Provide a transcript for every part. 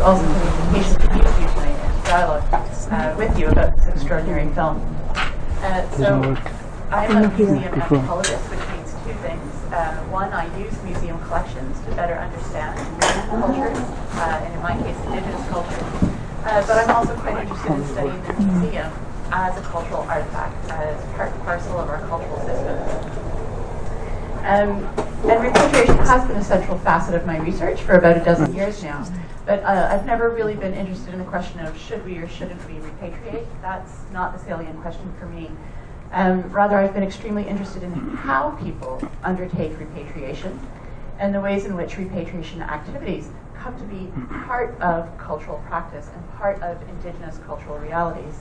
also for the invitation to meet with you tonight and to dialogue with you about this extraordinary film. So I'm a museum anthropologist, which means two things. One, I use museum collections to better understand cultures, and in my case, indigenous cultures. But I'm also quite interested in studying the museum as a cultural artifact, as part and parcel of our cultural system. And repatriation has been a central facet of my research for about a dozen years now. But I've never really been interested in the question of should we or shouldn't we repatriate. That's not the salient question for me. Rather, I've been extremely interested in how people undertake repatriation and the ways in which repatriation activities come to be part of cultural practice and part of indigenous cultural realities.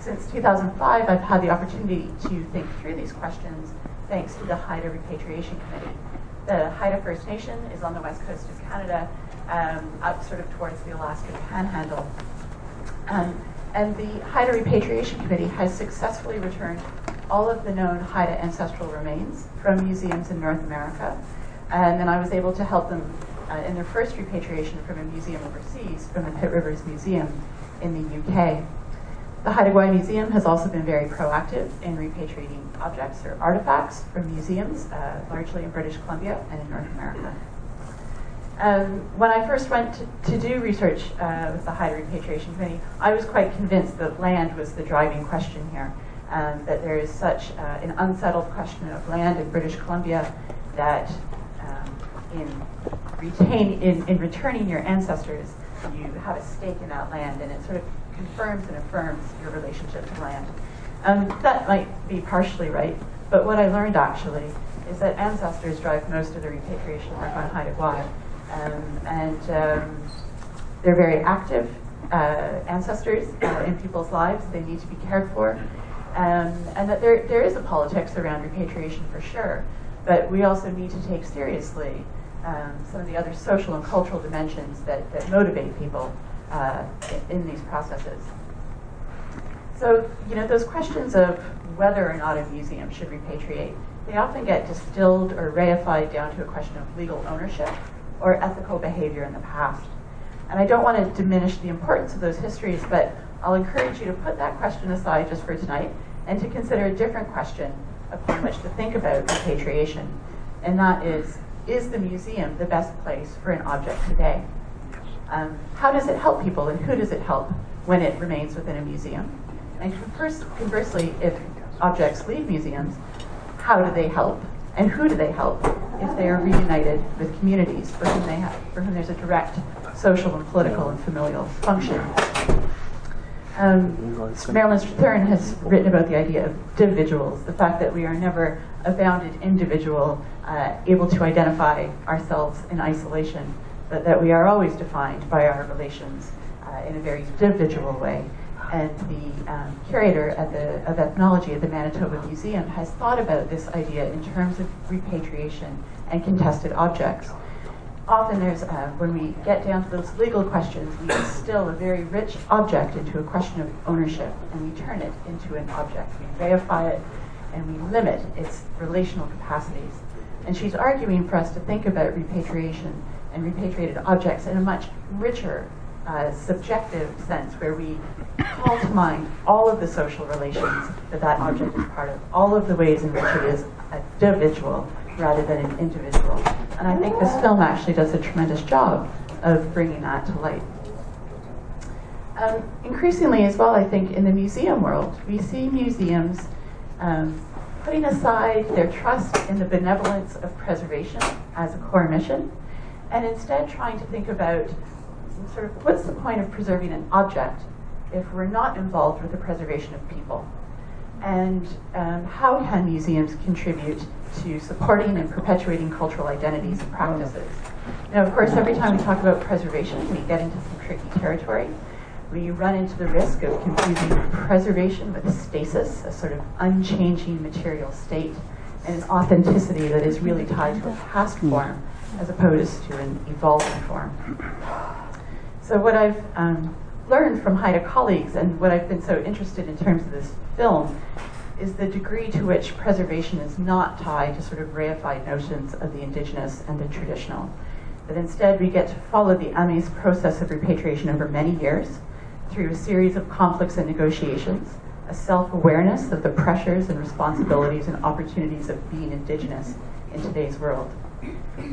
Since 2005, I've had the opportunity to think through these questions thanks to the Haida Repatriation Committee. The Haida First Nation is on the west coast of Canada, up sort of towards the Alaskan Panhandle. And the Haida Repatriation Committee has successfully returned all of the known Haida ancestral remains from museums in North America. And then I was able to help them in their first repatriation from a museum overseas, from the Pitt Rivers Museum in the UK. The Haida Gwaii Museum has also been very proactive in repatriating objects or artifacts from museums, largely in British Columbia and in North America. When I first went to do research with the Haida Repatriation Committee, I was quite convinced that land was the driving question here, that there is such an unsettled question of land in British Columbia that in returning your ancestors, you have a stake in that land, and it sort of confirms and affirms your relationship to land. That might be partially right, but what I learned actually is that ancestors drive most of the repatriation work on Haida Gwaii. They're very active ancestors in people's lives. They need to be cared for. And that there is a politics around repatriation for sure, but we also need to take seriously some of the other social and cultural dimensions that motivate people in these processes. So, those questions of whether or not a museum should repatriate, they often get distilled or reified down to a question of legal ownership or ethical behavior in the past. And I don't want to diminish the importance of those histories, but I'll encourage you to put that question aside just for tonight and to consider a different question upon which to think about repatriation. And that is the museum the best place for an object today? How does it help people, and who does it help when it remains within a museum? And conversely, if objects leave museums, how do they help? And who do they help if they are reunited with communities for whom there's a direct social and political and familial function? Marilyn Strathern has written about the idea of individuals, the fact that we are never a bounded individual able to identify ourselves in isolation, but that we are always defined by our relations in a very individual way. And the curator of ethnology at the Manitoba Museum has thought about this idea in terms of repatriation and contested objects. Often there's, when we get down to those legal questions, we distill a very rich object into a question of ownership, and we turn it into an object. We reify it, and we limit its relational capacities. And she's arguing for us to think about repatriation and repatriated objects in a much richer, subjective sense, where we call to mind all of the social relations that object is part of, all of the ways in which it is a individual rather than an individual. And I think this film actually does a tremendous job of bringing that to light. Increasingly as well, I think in the museum world, we see museums putting aside their trust in the benevolence of preservation as a core mission, and instead trying to think about sort of what's the point of preserving an object if we're not involved with the preservation of people? And how can museums contribute to supporting and perpetuating cultural identities and practices? Now, of course, every time we talk about preservation, we get into some tricky territory. We run into the risk of confusing preservation with stasis, a sort of unchanging material state, and an authenticity that is really tied to a past form as opposed to an evolving form. So what I've learned from Haida colleagues, and what I've been so interested in terms of this film, is the degree to which preservation is not tied to sort of reified notions of the indigenous and the traditional. That instead we get to follow the Amis process of repatriation over many years through a series of conflicts and negotiations, a self-awareness of the pressures and responsibilities and opportunities of being Indigenous in today's world.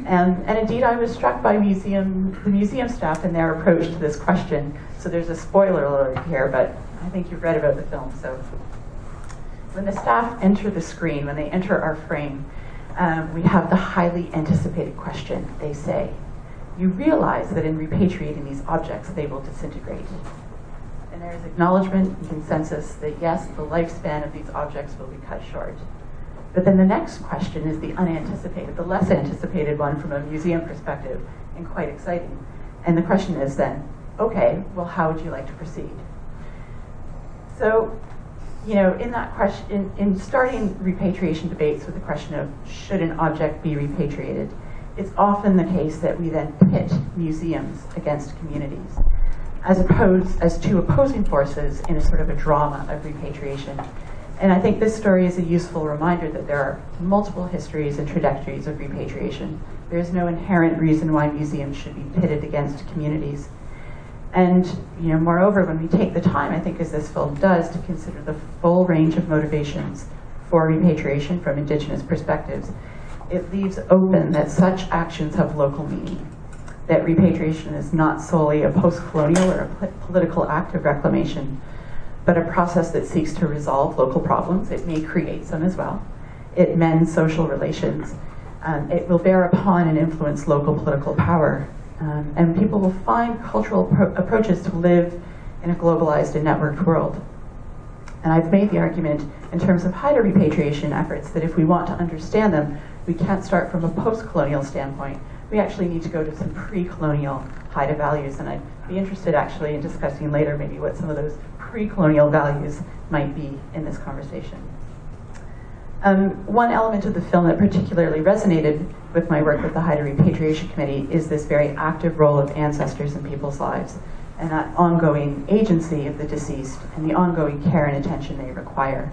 And indeed, I was struck by the museum staff and their approach to this question. So there's a spoiler alert here, but I think you've read about the film. So when the staff enter the screen, when they enter our frame, we have the highly anticipated question. They say, "You realize that in repatriating these objects, they will disintegrate." And there is acknowledgement and consensus that yes, the lifespan of these objects will be cut short. But then the next question is the unanticipated, the less anticipated one from a museum perspective, and quite exciting. And the question is then, okay, well, how would you like to proceed? So, you know, in that question, in starting repatriation debates with the question of should an object be repatriated, it's often the case that we then pit museums against communities, as two opposing forces in a sort of a drama of repatriation. And I think this story is a useful reminder that there are multiple histories and trajectories of repatriation. There's no inherent reason why museums should be pitted against communities. And, you know, moreover, when we take the time, I think as this film does, to consider the full range of motivations for repatriation from Indigenous perspectives, it leaves open that such actions have local meaning, that repatriation is not solely a post-colonial or a political act of reclamation, but a process that seeks to resolve local problems. It may create some as well. It mends social relations. It will bear upon and influence local political power. And people will find cultural approaches to live in a globalized and networked world. And I've made the argument in terms of Haida repatriation efforts that if we want to understand them, we can't start from a post-colonial standpoint. We actually need to go to some pre-colonial Haida values. And I'd be interested actually in discussing later maybe what some of those pre-colonial values might be in this conversation. One element of the film that particularly resonated with my work with the Haida Repatriation Committee is this very active role of ancestors in people's lives and that ongoing agency of the deceased and the ongoing care and attention they require.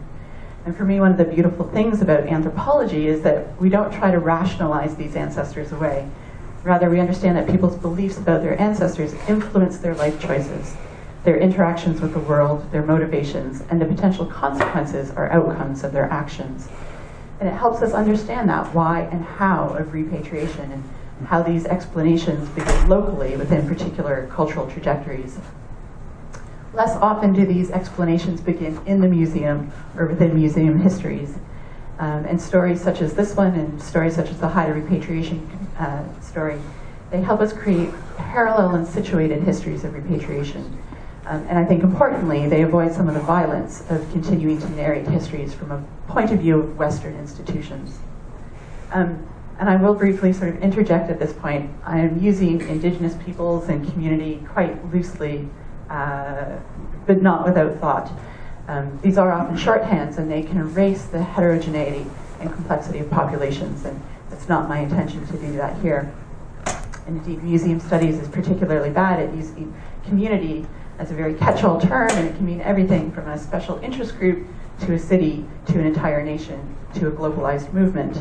And for me, one of the beautiful things about anthropology is that we don't try to rationalize these ancestors away. Rather, we understand that people's beliefs about their ancestors influence their life choices, their interactions with the world, their motivations, and the potential consequences or outcomes of their actions. And it helps us understand that why and how of repatriation and how these explanations begin locally within particular cultural trajectories. Less often do these explanations begin in the museum or within museum histories. And stories such as this one and stories such as the Haida repatriation story, they help us create parallel and situated histories of repatriation. And I think importantly, they avoid some of the violence of continuing to narrate histories from a point of view of Western institutions. And I will briefly sort of interject at this point. I am using Indigenous peoples and community quite loosely, but not without thought. These are often shorthands, and they can erase the heterogeneity and complexity of populations, and it's not my intention to do that here. And indeed, museum studies is particularly bad at using community as a very catch-all term, and it can mean everything from a special interest group to a city to an entire nation to a globalized movement.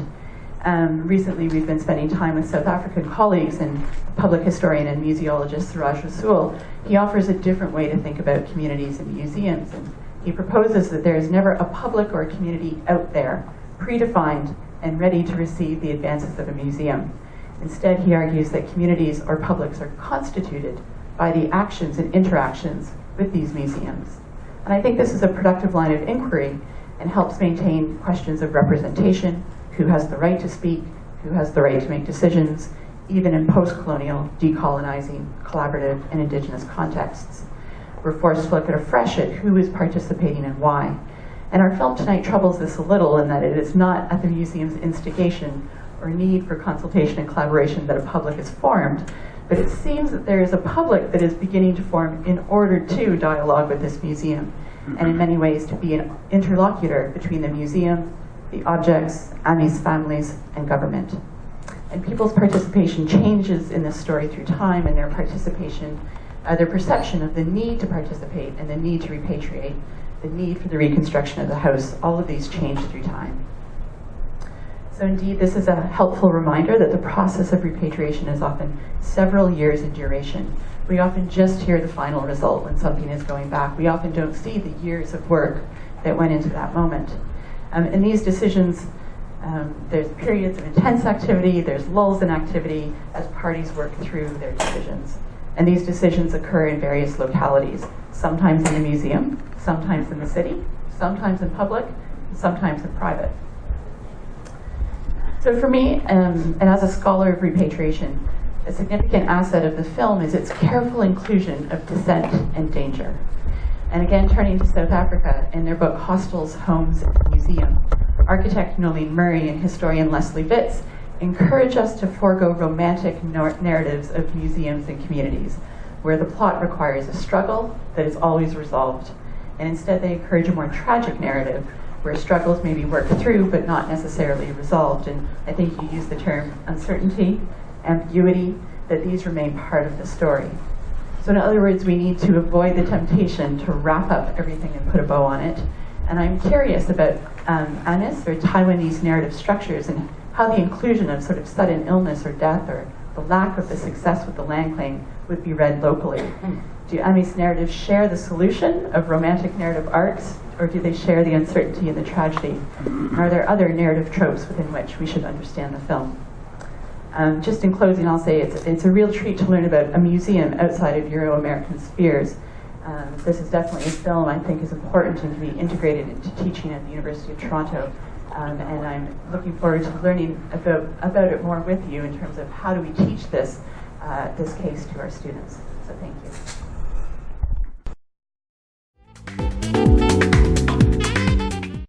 Recently, we've been spending time with South African colleagues, and public historian and museologist Suraj Rasool. He offers a different way to think about communities and museums, and he proposes that there is never a public or a community out there, predefined and ready to receive the advances of a museum. Instead, he argues that communities or publics are constituted by the actions and interactions with these museums. And I think this is a productive line of inquiry and helps maintain questions of representation, who has the right to speak, who has the right to make decisions, even in post-colonial, decolonizing, collaborative, and Indigenous contexts. We're forced to look afresh at who is participating and why. And our film tonight troubles this a little in that it is not at the museum's instigation or need for consultation and collaboration that a public is formed, but it seems that there is a public that is beginning to form in order to dialogue with this museum, and in many ways to be an interlocutor between the museum, the objects, Amis families, and government. And people's participation changes in this story through time, and their participation, their perception of the need to participate and the need to repatriate, the need for the reconstruction of the house, all of these change through time. So indeed, this is a helpful reminder that the process of repatriation is often several years in duration. We often just hear the final result when something is going back. We often don't see the years of work that went into that moment. In these decisions, there's periods of intense activity, there's lulls in activity as parties work through their decisions. And these decisions occur in various localities, sometimes in the museum, sometimes in the city, sometimes in public, sometimes in private. So for me, and as a scholar of repatriation, a significant asset of the film is its careful inclusion of dissent and danger. And again, turning to South Africa, in their book Hostels, Homes, and Museum, architect Nolene Murray and historian Leslie Vitz encourage us to forego romantic narratives of museums and communities, where the plot requires a struggle that is always resolved. And instead they encourage a more tragic narrative, where struggles may be worked through but not necessarily resolved. And I think you use the term uncertainty, ambiguity, that these remain part of the story. So in other words, we need to avoid the temptation to wrap up everything and put a bow on it. And I'm curious about Anis, or Taiwanese narrative structures, and how the inclusion of sort of sudden illness or death, or the lack of the success with the land claim, would be read locally. Do Anis narratives share the solution of romantic narrative arcs, or do they share the uncertainty and the tragedy? Are there other narrative tropes within which we should understand the film? Just in closing, I'll say it's a real treat to learn about a museum outside of Euro-American spheres. This is definitely a film I think is important and to be integrated into teaching at the University of Toronto. And I'm looking forward to learning about it more with you in terms of how do we teach this case to our students. So thank you.